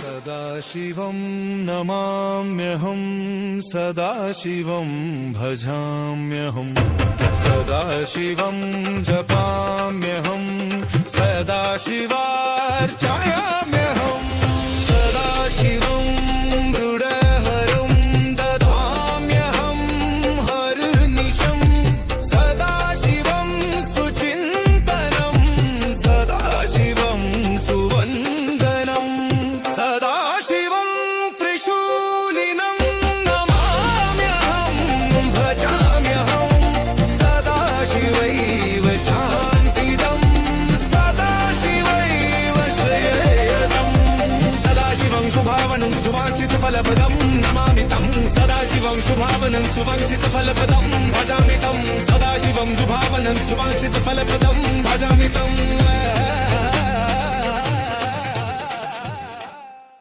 सदाशिवं नमाम्यहं सदाशिवं भजाम्यहं सदाशिवं जपाम्यहं सदाशिवार्चयाम्यहं सदाशिवं मृडहरं ददाम्यहं हरनिशं सदाशिवं सुचिन्तनं सदाशिवं सुवन्दनं सदाशिवं त्रिशूलिनं नमाम्यहं भजाम्यहं सदाशिवैव शान्तिदं सदाशिवैव श्रेयदं सदाशिवं शुभावनं सुवाञ्छितफलप्रदं नमामि तं सदाशिवं शुभावनं सुवाञ्छितफलप्रदं भजामि तं सदाशिवं शुभावनं सुवाञ्छितफलप्रदं भजामि तं